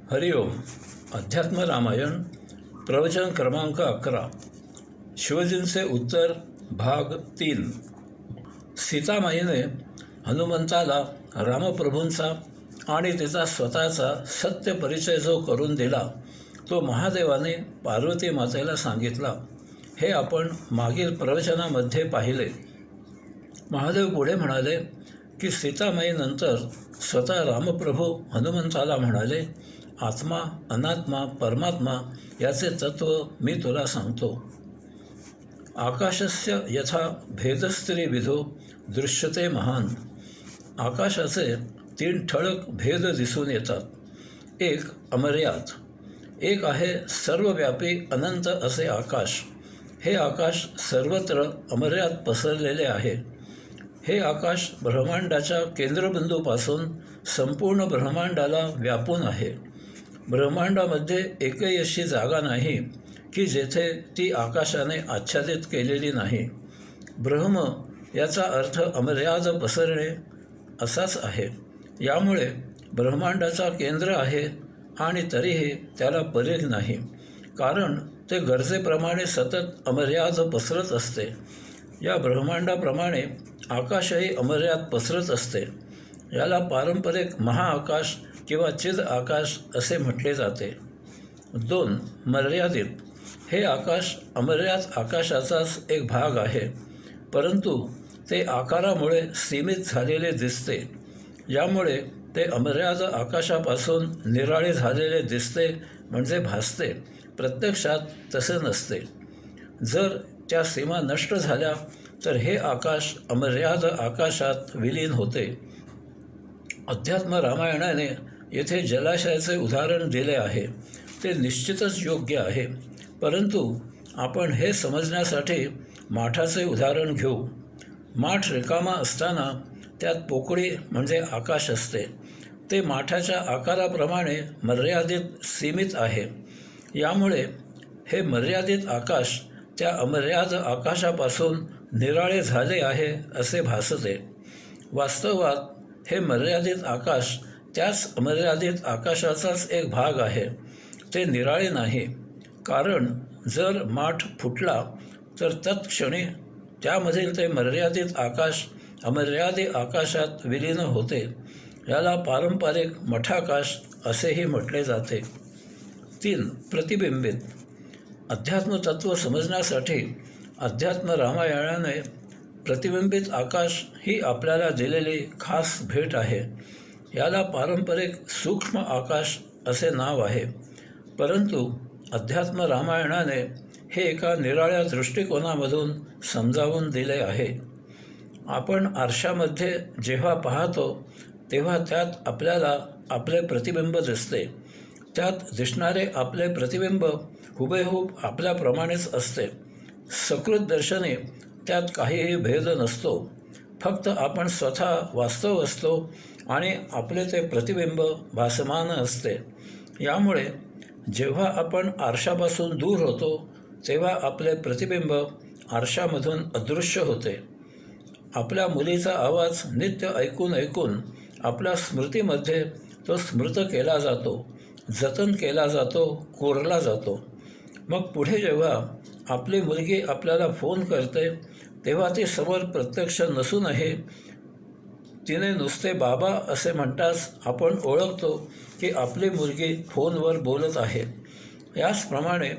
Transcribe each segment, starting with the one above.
हरिओम. अध्यात्म रामायण प्रवचन क्रमांक 11. शिवजींचे उत्तर भाग 3. सीतामाईने हनुमंताला रामप्रभूंचा आणि तिचा स्वतःचा सत्य परिचय जो करून दिला तो महादेवाने पार्वती मातेला सांगितला. हे आपण मागील प्रवचनामध्ये पाहिले. महादेव पुढे म्हणाले की सीतामाईनंतर स्वतः रामप्रभू हनुमंताला म्हणाले, आत्मा, अनात्मा, परमात्मा याचे तत्व मी तुला सांगतो. आकाशस्य यथा भेदस्त्रिविधो दृश्यते महान. आकाशाचे 3 ठळक भेद दिसून येतात. एक अमर्याद. एक आहे सर्वव्यापी अनंत असे आकाश. हे आकाश सर्वत्र अमर्याद पसरलेले आहे. हे आकाश ब्रह्मांडाच्या केंद्रबिंदूपासून संपूर्ण ब्रह्मांडाला व्यापून आहे. ब्रह्मांडामध्ये एकही अशी जागा नाही की जेथे ती आकाशाने आच्छादित केलेली नाही. ब्रह्म याचा अर्थ अमर्याद पसरणे असाच आहे. यामुळे ब्रह्मांडाचा केंद्र आहे आणि तरीही त्याला परिघ नाही, कारण ते गरजेप्रमाणे सतत अमर्याद पसरत असते. या ब्रह्मांडाप्रमाणे आकाशही अमर्याद पसरत असते. याला पारंपरिक महाआकाश किंवा चिद आकाश असे म्हटले जाते. 2. मर्यादित. हे आकाश अमर्याद आकाशाचाच एक भाग आहे, परंतु ते आकारामुळे सीमित झालेले दिसते. यामुळे ते अमर्याद आकाशापासून निराळे झालेले दिसते, म्हणजे भासते. प्रत्यक्षात तसे नसते. जर त्या सीमा नष्ट झाल्या तर हे आकाश अमर्याद आकाशात विलीन होते. अध्यात्म रामायणाने येथे जलाशयाचे उदाहरण दिले आहे. ते निश्चितच योग्य आहे, परंतु आपण हे समजण्यासाठी माठाचे उदाहरण घेऊ. माठ रिकामा असताना त्यात पोकळी म्हणजे आकाश असते. ते माठाच्या आकाराप्रमाणे मर्यादित सीमित आहे. यामुळे हे मर्यादित आकाश त्या अमर्याद आकाशापासून निराळे झाले आहे असे भासते. वास्तवात हे मर्यादित आकाश त्याच अमर्यादित आकाशाचाच एक भाग आहे. ते निराळे नाही, कारण जर माठ फुटला तर तत्क्षणी त्यामधील ते मर्यादित आकाश अमर्यादित आकाशात विलीन होते. याला पारंपरिक मठाकाश असेही म्हटले जाते. 3. प्रतिबिंबित. अध्यात्मतत्व समजण्यासाठी अध्यात्म रामायणाने प्रतिबिंबित आकाश ही आपल्याला दिलेली खास भेट आहे. याला पारंपरिक सूक्ष्म आकाश असे नाव आहे, परंतु अध्यात्म रामायणाने हे एका निराळ्या दृष्टिकोनामधून समजावून दिले आहे. आपण आरशामध्ये जेव्हा पाहतो तेव्हा त्यात आपल्याला आपले प्रतिबिंब दिसते. त्यात दिसणारे आपले प्रतिबिंब हुबेहूब आपल्याप्रमाणेच असते. सकृत दर्शनी त्यात काहीही भेद नसतो. फक्त आपण स्वतः वास्तव असतो आणि आपले ते प्रतिबिंब भासमान असते. यामुळे जेव्हा आपण आरशापासून दूर होतो तेव्हा आपले प्रतिबिंब आरशामधून अदृश्य होते. आपल्या मुलीचा आवाज नित्य ऐकून ऐकून आपल्या स्मृतीमध्ये तो स्मृत केला जातो, जतन केला जातो, कोरला जातो. मग पुढे जेव्हा आपली मुलगी आपल्याला फोन करते तेव्हा ती समोर प्रत्यक्ष नसूनही तिने नुसते बाबा असे म्हणताच आपण ओळखतो की आपली मुलगी फोनवर बोलत आहे. याचप्रमाणे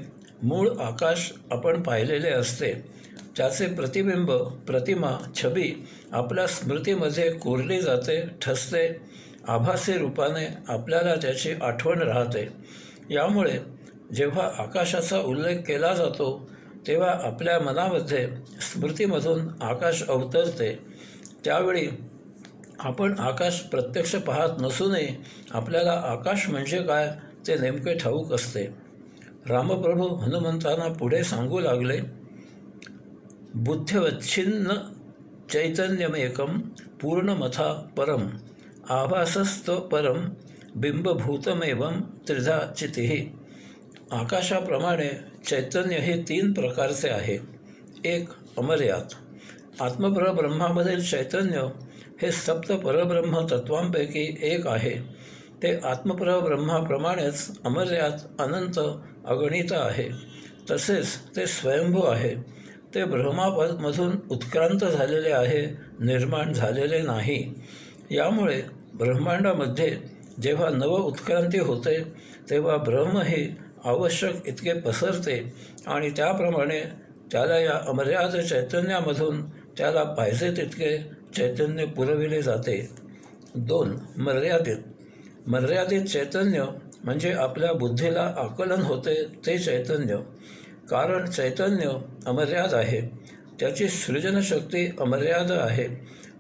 मूळ आकाश आपण पाहिलेले असते. त्याचे प्रतिबिंब, प्रतिमा, छबी आपल्या स्मृतीमध्ये कोरली जाते, ठसते. आभासी रूपाने आपल्याला त्याची आठवण राहते. यामुळे जेव्हा आकाशाचा उल्लेख केला जातो तेव्हा आपल्या मनामध्ये स्मृतीमधून आकाश अवतरते. त्यावेळी आपण आकाश प्रत्यक्ष पाहत नसूनही आपल्याला आकाश म्हणजे काय ते नेमके ठाऊक असते. रामप्रभू हनुमंतांना पुढे सांगू लागले, बुद्धिवच्छिन्न चैतन्यमेकं पूर्णमथा परम आभासस्तपरम बिंबभूतमेवं त्रिधा चितिः. आकाशाप्रमाणे चैतन्य हे 3 प्रकारचे आहे. 1. अमर्याद. आत्मपरब्रह्मामधील चैतन्य हे सप्त परब्रह्म तत्वांपैकी एक आहे. ते आत्मपरब्रह्माप्रमाणेच अमर्याद, अनंत, अगणित आहे. तसेच ते स्वयंभू आहे. ते ब्रह्मामधून उत्क्रांत झालेले आहे, निर्माण झालेले नाही. यामुळे ब्रह्मांडामध्ये जेव्हा नव उत्क्रांती होते तेव्हा ब्रह्मही आवश्यक इतके पसरते आणि त्याप्रमाणे त्याला या अमर्याद चैतन्यामधून त्याला पाहिजे तितके चैतन्य पुरविले जाते. 2. मर्यादित चैतन्य म्हणजे आपल्या बुद्धीला आकलन होते ते चैतन्य. कारण चैतन्य अमर्याद आहे, त्याची सृजनशक्ती अमर्याद आहे.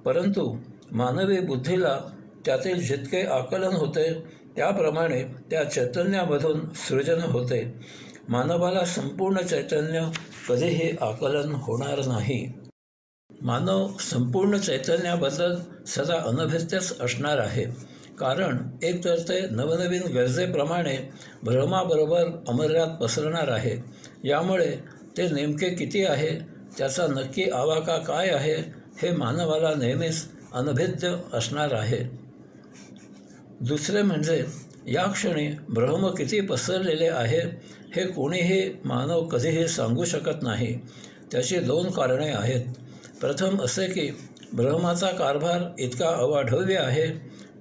परंतु मानवी बुद्धीला त्यातील जितके आकलन होते त्याप्रमाणे त्या चैतन्यामधून सृजन होते. मानवाला संपूर्ण चैतन्य कधीही आकलन होणार नाही. मानव संपूर्ण चैतन्याबद्दल सदा अनभिज्ञच असणार आहे. कारण एकतर ते नवनवीन गरजेप्रमाणे ब्रह्माबरोबर अमर्याद पसरणार आहे. यामुळे ते नेमके किती आहे, त्याचा नक्की आवाका काय आहे, हे मानवाला नेहमीच अनभिज्ञ असणार आहे. दुसरे म्हणजे या क्षणी ब्रह्म किती पसरलेले आहे हे कोणीही मानव कधीही सांगू शकत नाही. त्याची 2 कारणे आहेत. प्रथम असे की ब्रह्माचा कारभार इतका अवाढव्य आहे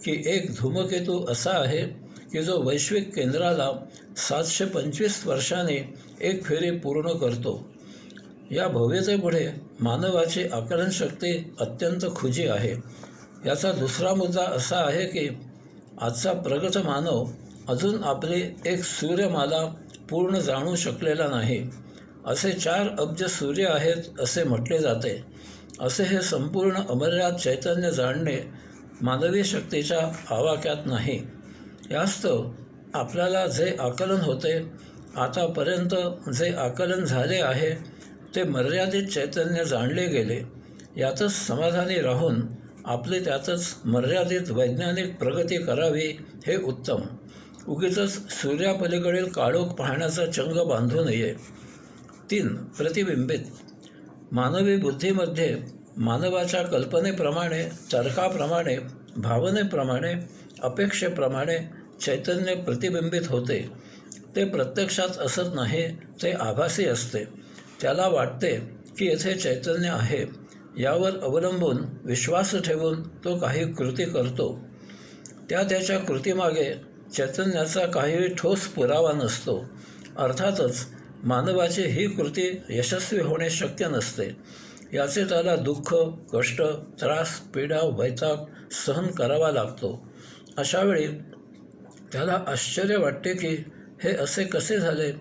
की एक धूमकेतू असा आहे की जो वैश्विक केंद्राला 725 वर्षांनी एक फेरी पूर्ण करतो. या भव्यतेपुढे मानवाची आकलनशक्ती अत्यंत खुजी आहे. याचा दुसरा मुद्दा असा आहे की आजचा प्रगत मानव अजून आपली एक सूर्यमाला पूर्ण जाणू शकलेला नाही. असे 4 अब्ज सूर्य आहेत असे म्हटले जाते. असे हे संपूर्ण अमर्याद चैतन्य जाणणे मानवी शक्तीच्या आवाक्यात नाही. यास्तव आपल्याला जे आकलन होते, आतापर्यंत जे आकलन झाले आहे ते मर्यादित चैतन्य जाणले गेले, यातच समाधानी राहून आपली त्यातच मर्यादित वैज्ञानिक प्रगती करावी हे उत्तम. उगीचच सूर्यापलीकडील काळोख पाहण्याचा चंग बांधू नये. 3. प्रतिबिंबित. मानवी बुद्धीमध्ये मानवाच्या कल्पनेप्रमाणे, तर्काप्रमाणे, भावनेप्रमाणे, अपेक्षेप्रमाणे चैतन्य प्रतिबिंबित होते. ते प्रत्यक्षात असत नाही, ते आभासी असते. त्याला वाटते की येथे चैतन्य आहे. यावर अवलंबून विश्वास ठेवून तो काही कृती करतो. त्याच्या कृतीमागे चैतन्याचा काही ठोस पुरावा नसतो. अर्थातच मानवाची ही कृती यशस्वी होणे शक्य नसते. याचे त्याला दुःख, कष्ट, त्रास, पीडा, वैताग सहन करावा लागतो. अशावेळी त्याला आश्चर्य वाटते की हे असे कसे झाले.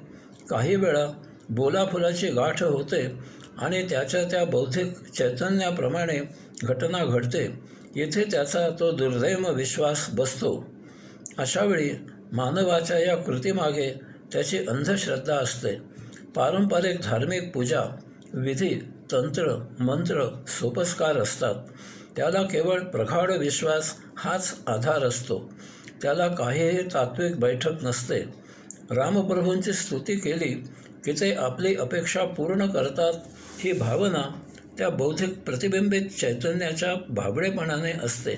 काही वेळा बोलाफुलाची गाठ होते आणि त्याच्या त्या बौद्धिक चैतन्याप्रमाणे घटना घडते. येथे त्याचा तो दुर्दैव विश्वास बसतो. अशावेळी मानवाच्या या कृतीमागे त्याची अंधश्रद्धा असते. पारंपरिक धार्मिक पूजा, विधी, तंत्र, मंत्र, सोपस्कार असतात. त्याला केवळ प्रगाढ विश्वास हाच आधार असतो. त्याला काहीही तात्विक बैठक नसते. रामप्रभूंची स्तुती केली की ते आपली अपेक्षा पूर्ण करतात, ही भावना त्या बौद्धिक प्रतिबिंबित चैतन्याच्या भाबडेपणाने असते.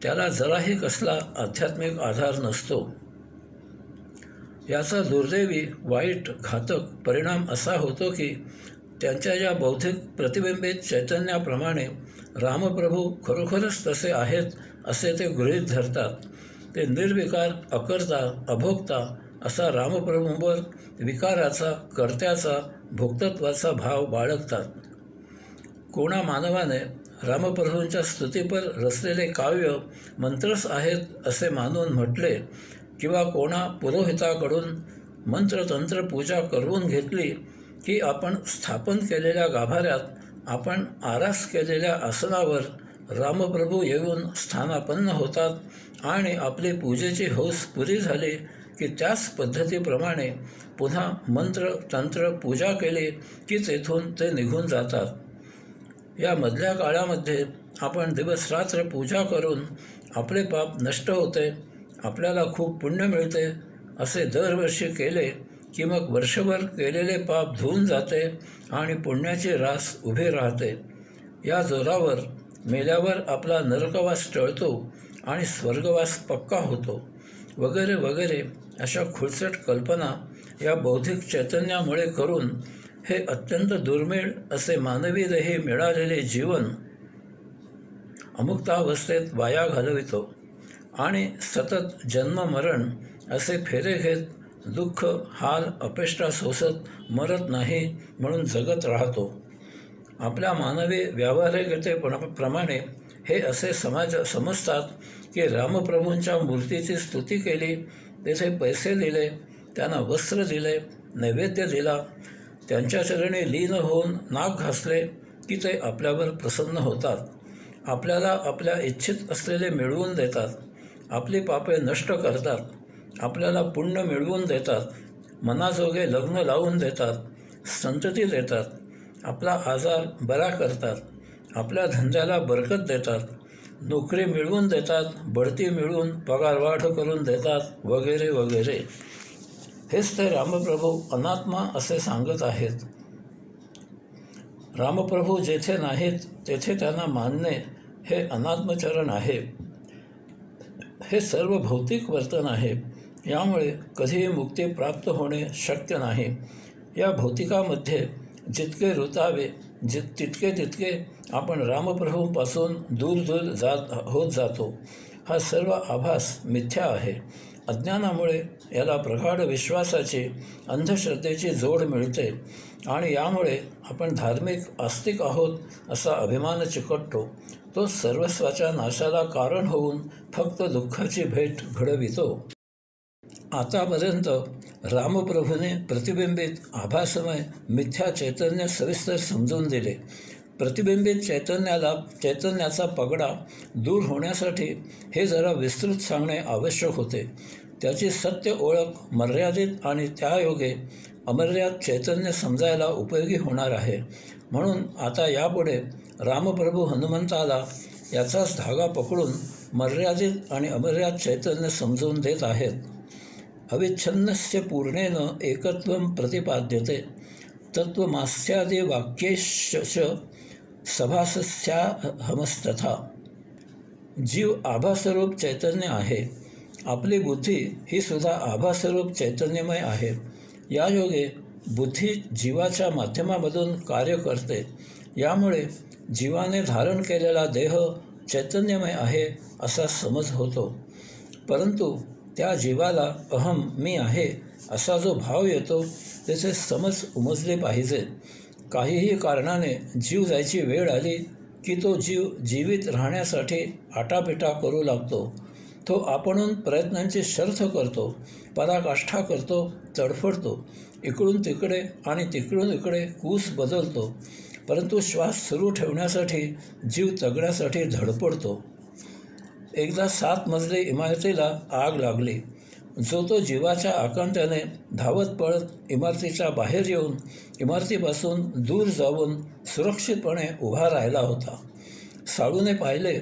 त्याला जराही कसला आध्यात्मिक आधार नसतो. याचा दुर्दैवी, वाईट, घातक परिणाम असा होतो की त्यांच्या या बौद्धिक प्रतिबिंबित चैतन्याप्रमाणे रामप्रभू खरोखरच तसे आहेत असे ते गृहीत धरतात. ते निर्विकार, अकर्ता, अभोक्ता असा रामप्रभूंवर विकाराचा, कर्त्याचा, भोक्तत्वाचा भाव बाळगतात. कोणा मानवाने रामप्रभूंच्या स्तुतीपर रचलेले काव्य मंत्रच आहेत असे मानून म्हटले किंवा कोणा पुरोहिताकडून मंत्रतंत्र पूजा करवून घेतली की आपण स्थापन केलेल्या गाभाऱ्यात, आपण आरास केलेल्या आसनावर रामप्रभू येऊन स्थानापन्न होतात आणि आपली पूजेची हौस पुरी झाली की त्याच पद्धतीप्रमाणे पुन्हा मंत्र तंत्र पूजा केली की तेथून ते निघून जातात. या मधल्या काळामध्ये आपण दिवसरात्र पूजा करून आपले पाप नष्ट होते, आपल्याला खूप पुण्य मिळते असे दरवर्षी केले की मग वर्षभर केलेले पाप धुवून जाते आणि पुण्याची रास उभी राहते. या जोरावर मेल्यावर आपला नरकवास टळतो आणि स्वर्गवास पक्का होतो वगैरे वगैरे अशा खुळचट कल्पना या बौद्धिक चैतन्यामुळे करून हे अत्यंत दुर्मिळ असे मानवी देही मिळालेले जीवन अमुक्तावस्थेत वाया घालवितो आणि सतत जन्ममरण असे फेरे घेत दुःख हाल अपेष्टा सोसत मरत नाही म्हणून जगत राहतो. आपल्या मानवी व्यावहारिकतेप्रमाणे हे असे समजतात की रामप्रभूंच्या मूर्तीची स्तुती केली, तेथे पैसे दिले, त्यांना वस्त्र दिले, नैवेद्य दिला, त्यांच्या चरणी लीन होऊन नाक घासले की ते आपल्यावर प्रसन्न होतात, आपल्याला आपल्या इच्छित असलेले मिळवून देतात, आपली पापे नष्ट करतात, आपल्याला पुण्य मिळवून देतात, मनाजोगे लग्न लावून देतात, संतती देतात, आपला आजार बरा करतात, आपल्या धंद्याला बरकत देतात, नोकरी मिळवून देतात, बढती मिळवून पगारवाढ करून देतात वगैरे वगैरे. हेच ते रामप्रभू अनात्मा असे सांगत आहेत. रामप्रभू जेथे नाहीत तेथे त्यांना मानणे हे अनात्मचरण आहे. हे सर्व भौतिक वर्तन आहे. यामुळे कधीही मुक्ती प्राप्त होणे शक्य नाही. या भौतिकामध्ये जितके रुतावे तितके तितके आपण रामप्रभूंपासून दूर दूर होत जातो. हा सर्व आभास मिथ्या आहे. अज्ञानामुळे याला प्रगाढ विश्वासाची अंधश्रद्धेची जोड मिळते आणि यामुळे आपण धार्मिक आस्तिक आहोत असा अभिमान चिकटतो. तो सर्वस्वाच्या नाशाला कारण होऊन फक्त दुःखाची भेट घडवितो. आतापर्यंत रामप्रभूने प्रतिबिंबित आभासमय मिथ्या चैतन्य सविस्तर समजून दिले. प्रतिबिंबित चैतन्याचा पगडा दूर होण्यासाठी हे जरा विस्तृत सांगणे आवश्यक होते. त्याची सत्य ओळख मर्यादित आणि त्यायोगे अमर्याद चैतन्य समजायला उपयोगी होणार आहे. म्हणून आता यापुढे रामप्रभू हनुमंताला याचाच धागा पकडून मर्यादित आणि अमर्याद चैतन्य समजून देत आहेत. अविच्छिन्नस्य पूर्णेन एकत्वं प्रतिपाद्यते तत्त्वमास्यादि वाक्यैश्च सभासस्याहमस्तथा. जीव आभासरूप चैतन्य आहे. आपली बुद्धी ही सुद्धा आभासरूप चैतन्यमय आहे. यायोगे बुद्धी जीवाच्या माध्यमामधून कार्य करते. यामुळे जीवाने धारण केलेला देह चैतन्यमय आहे असा समज होतो. परंतु त्या जीवाला अहम मी आहे असा जो भाव येतो त्याचे समज उमजले पाहिजे. काहीही कारणाने जीव जायची वेळ आली की तो जीव जीवित राहण्यासाठी आटापिटा करू लागतो. तो आपणहून प्रयत्नांची शर्थ करतो, पराकाष्ठा करतो, तडफडतो, इकडून तिकडे आणि तिकडून इकडे कूस बदलतो. परंतु श्वास सुरू ठेवण्यासाठी जीव जगण्यासाठी धडपडतो. एकदा 7 मजली इमारतीला आग लागली. जो तो जीवाच्या आकांत्याने धावत पळत इमारतीच्या बाहेर येऊन इमारतीपासून दूर जाऊन सुरक्षितपणे उभा राहिला होता. साळूने पाहिले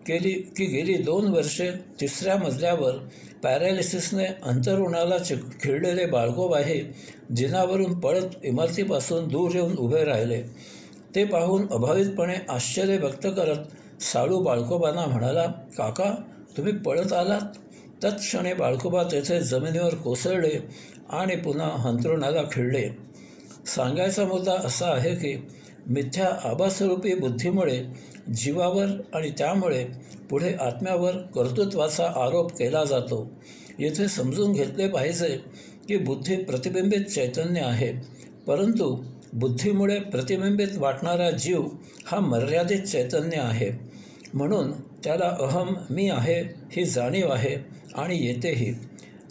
की गेली 2 वर्षे 3ऱ्या मजल्यावर पॅरालिसिसने अंतरुणाला खिळलेले बाळगोबाहे जिनावरून पळत इमारतीपासून दूर येऊन उभे राहिले. ते पाहून अभावितपणे आश्चर्य व्यक्त करत साळू बाळकोबांना म्हणाला, काका, तुम्ही पळत आलात? तत्क्षणी बाळकोबा तेथे जमिनीवर कोसळले आणि पुन्हा अंतरुणाला खिळले. सांगायचा मुद्दा असा आहे की मिथ्या आभासरूपी बुद्धीमुळे जीवावर आणि त्यामुळे पुढे आत्म्यावर कर्तृत्वाचा आरोप केला जातो. येथे समजून घेतले पाहिजे की बुद्धी प्रतिबिंबित चैतन्य आहे. परंतु बुद्धीमुळे प्रतिबिंबित वाटणारा जीव हा मर्यादित चैतन्य आहे. म्हणून त्याला अहम मी आहे ही जाणीव आहे आणि येतेही.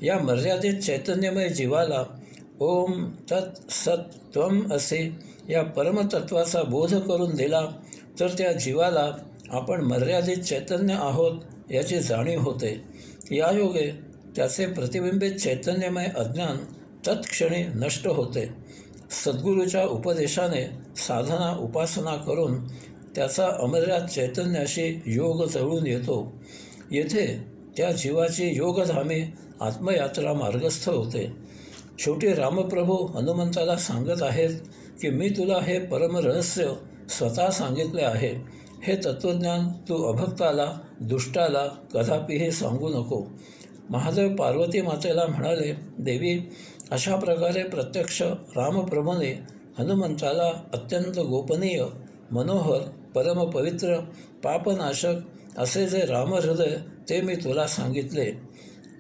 या मर्यादित चैतन्यमय जीवाला ओम तत् सत् त्वम असे या परमतत्वाचा बोध करून दिला तर त्या जीवाला आपण मर्यादित चैतन्य आहोत याची जाणीव होते. यायोगे त्याचे प्रतिबिंबित चैतन्यमय अज्ञान तत्क्षणी नष्ट होते. सद्गुरूच्या उपदेशाने साधना उपासना करून त्याचा अमर्याद चैतन्याशी योग जळून येतो. येथे त्या जीवाची योगधामी आत्मयात्रा मार्गस्थ होते. शेवटी रामप्रभू हनुमंताला सांगत आहेत की मी तुला हे परमरहस्य स्वतः सांगितले आहे. हे तत्त्वज्ञान तू अभक्ताला दुष्टाला कदापिही सांगू नको. महादेव पार्वती मातेला म्हणाले, देवी, अशा प्रकारे प्रत्यक्ष रामप्रभूने हनुमंताला अत्यंत गोपनीय, मनोहर, परमपवित्र, पापनाशक असे जे रामहृदय ते मी तुला सांगितले.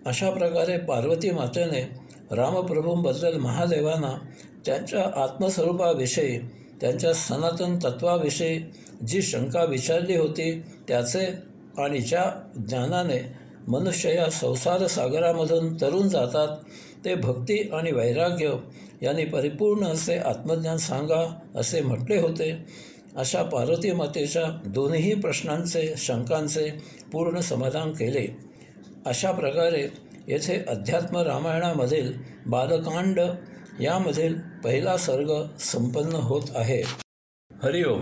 अशा प्रकारे पार्वती मातेने रामप्रभूंबद्दल महादेवांना त्यांच्या आत्मस्वरूपाविषयी, त्यांच्या सनातन तत्वाविषयी जी शंका विचारली होती त्याचे आणि ज्या ज्ञानाने मनुष्य या संसार सागरामधून तरून जातात ते भक्ती आणि वैराग्य यांनी परिपूर्ण असे आत्मज्ञान सांगा असे म्हटले होते. अशा पार्वती मातेच्या दोन्ही प्रश्नांचे, शंकांचे पूर्ण समाधान केले. अशा प्रकारे येथे अध्यात्म रामायणामधील बालकांड यामधील पहिला सर्ग संपन्न होत आहे. हरिओम.